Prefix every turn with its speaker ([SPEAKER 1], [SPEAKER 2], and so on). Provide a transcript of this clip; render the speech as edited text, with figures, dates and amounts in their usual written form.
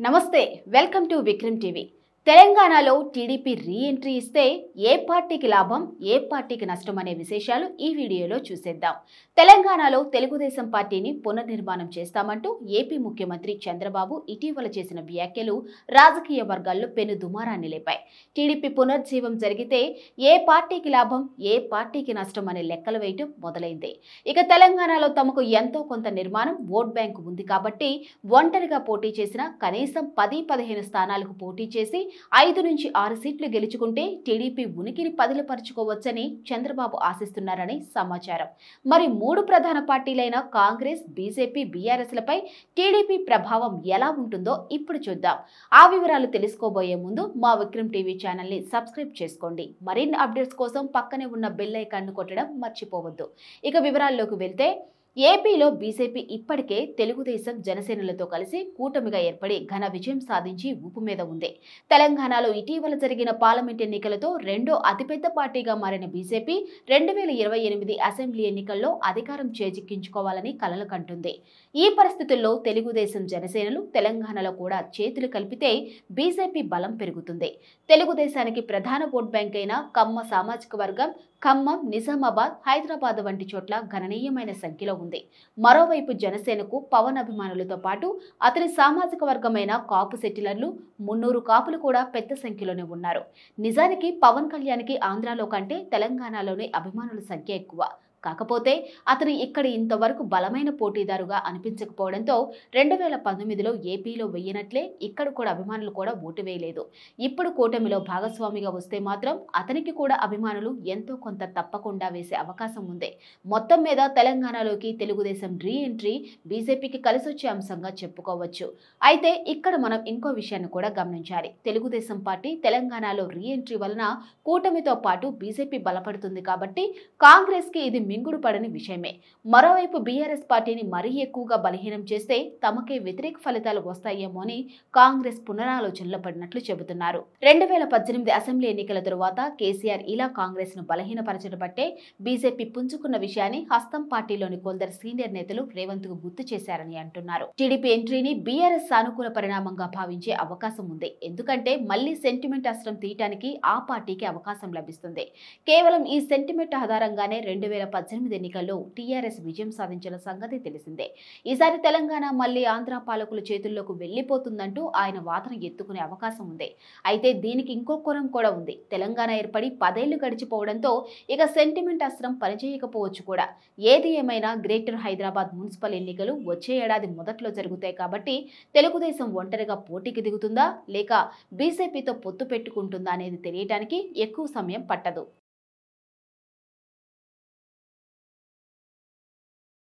[SPEAKER 1] నమస్తే welcome to Vikram TV. తెలంగాణలో TDP re entry ఇస్తే ఏ పార్టీకి లాభం ఏ పార్టీకి నష్టం అనే విశేషాలు ఈ వీడియోలో చూసేద్దాం। తెలంగాణలో తెలుగుదేశం పార్టీని పునర్నిర్మాణం చేస్తామంటూ ఏపీ ముఖ్యమంత్రి చంద్రబాబు ఇటీవల చేసిన వ్యాఖ్యలు రాజకీయ వర్గాల్లో పెను దుమారాన్ని లేపాయి। టీడీపీ పునర్జీవం జరిగితే ఏ పార్టీకి లాభం ఏ పార్టీకి నష్టం అనే లెక్కలు వేయటం మొదలైంది। ఇక తెలంగాణలో తమకు ఎంతో కొంత నిర్మాణం ఓట్ బ్యాంకు ఉంది కాబట్టి ఒంటరిగా పోటీ చేసిన కనీసం 10-15 స్థానాలకు పోటీ చేసి 5 నుంచి 6 సీట్లు గెలుచుకుంటే టీడీపీ ఉనికిని పదిలపరుచుకోవచ్చని చంద్రబాబు ఆశిస్తున్నారని సమాచారం। మరి 3 ప్రధాన పార్టీలైన కాంగ్రెస్, బీజేపీ, బీఆర్ఎస్లపై టీడీపీ ప్రభావం ఎలా ఉంటుందో ఇప్పుడు చూద్దాం। ఆ వివరాలు తెలుసుకోబోయే ముందు మా విక్రమ్ టీవీ ఛానల్ ని సబ్స్క్రైబ్ చేసుకోండి। మరిన్ని అప్డేట్స్ కోసం పక్కనే ఉన్న బెల్ ఐకాన్ ను కొట్టడం మర్చిపోవద్దు। ఇక వివరాల్లోకి వెళ్తే ఏపీలో బీజేపీ ఇప్పటికే తెలుగుదేశం, జనసేనలతో కలిసి కూటమిగా ఏర్పడి ఘన విజయం సాధించి ఊపు మీద ఉంది। తెలంగాణలో ఇటీవల జరిగిన పార్లమెంట్ ఎన్నికలతో రెండో అతిపెద్ద పార్టీగా మారిన బీజేపీ 2028 అసెంబ్లీ ఎన్నికల్లో అధికారం చేజిక్కించుకోవాలని కలలు కంటుంది। ఈ పరిస్థితుల్లో తెలుగుదేశం, జనసేనలు తెలంగాణలో కూడా చేతులు కలిపితే బీజేపీ బలం పెరుగుతుంది। తెలుగుదేశానికి ప్రధాన ఓట్ బ్యాంక్ అయిన కమ్మ సామాజిక వర్గం ఖమ్మం, నిజామాబాద్, హైదరాబాద్ వంటి చోట్ల గణనీయమైన సంఖ్యలో ఉంది। మరోవైపు జనసేనకు పవన్ అభిమానులతో పాటు అతని సామాజిక వర్గమైన కాపు సెటిలర్లు, మున్నూరు కాపులు కూడా పెద్ద సంఖ్యలోనే ఉన్నారు। నిజానికి పవన్ కళ్యాణ్కి ఆంధ్రాలో కంటే తెలంగాణలోనే అభిమానుల సంఖ్య ఎక్కువ। కాకపోతే అతను ఇక్కడ ఇంతవరకు బలమైన పోటీదారుగా అనిపించకపోవడంతో 2019లో ఏపీలో వెయ్యనట్లే ఇక్కడ కూడా అభిమానులు కూడా ఓటు వేయలేదు। ఇప్పుడు కూటమిలో భాగస్వామిగా వస్తే మాత్రం అతనికి కూడా అభిమానులు ఎంతో కొంత తప్పకుండా వేసే అవకాశం ఉంది। మొత్తం మీద తెలంగాణలోకి తెలుగుదేశం రీ ఎంట్రీ బీజేపీకి కలిసొచ్చే అంశంగా చెప్పుకోవచ్చు। అయితే ఇక్కడ మనం ఇంకో విషయాన్ని కూడా గమనించాలి। తెలుగుదేశం పార్టీ తెలంగాణలో రీ ఎంట్రీ వలన కూటమితో పాటు బీజేపీ బలపడుతుంది కాబట్టి కాంగ్రెస్ కి ఇది మింగుడు పడని విషయమే। మరోవైపు బీఆర్ఎస్ పార్టీని మరీ ఎక్కువగా బలహీనం చేస్తే తమకే వ్యతిరేక ఫలితాలు వస్తాయేమో అని కాంగ్రెస్ పునరాలోచనలో పడినట్లు చెబుతున్నారు। 2018 అసెంబ్లీ ఎన్నికల తరువాత కేసీఆర్ ఇలా కాంగ్రెస్ ను బలహీనపరచడం బట్టే బీజేపీ పుంజుకున్న విషయాన్ని హస్తం పార్టీలోని కొందరు సీనియర్ నేతలు రేవంత్ కు గుర్తు చేశారని అంటున్నారు। టీడీపీ ఎంట్రీని బీఆర్ఎస్ సానుకూల పరిణామంగా భావించే అవకాశం ఉంది। ఎందుకంటే మళ్లీ సెంటిమెంట్ అస్త్రం తీయటానికి ఆ పార్టీకి అవకాశం లభిస్తుంది। కేవలం ఈ సెంటిమెంట్ ఆధారంగానే 2018 ఎన్నికల్లో టీఆర్ఎస్ విజయం సాధించిన సంగతి తెలిసిందే। ఈసారి తెలంగాణ మళ్లీ ఆంధ్ర పాలకుల చేతుల్లోకి వెళ్లిపోతుందంటూ ఆయన వాదన ఎత్తుకునే అవకాశం ఉంది। అయితే దీనికి ఇంకో కోణం కూడా ఉంది। తెలంగాణ ఏర్పడి 10 ఏళ్లు గడిచిపోవడంతో ఇక సెంటిమెంట్ అస్త్రం పనిచేయకపోవచ్చు కూడా। ఏది ఏమైనా గ్రేటర్ హైదరాబాద్ మున్సిపల్ ఎన్నికలు వచ్చే ఏడాది మొదట్లో జరుగుతాయి కాబట్టి తెలుగుదేశం ఒంటరిగా పోటీకి దిగుతుందా లేక బీజేపీతో పొత్తు పెట్టుకుంటుందా అనేది తెలియడానికి ఎక్కువ సమయం పట్టదు।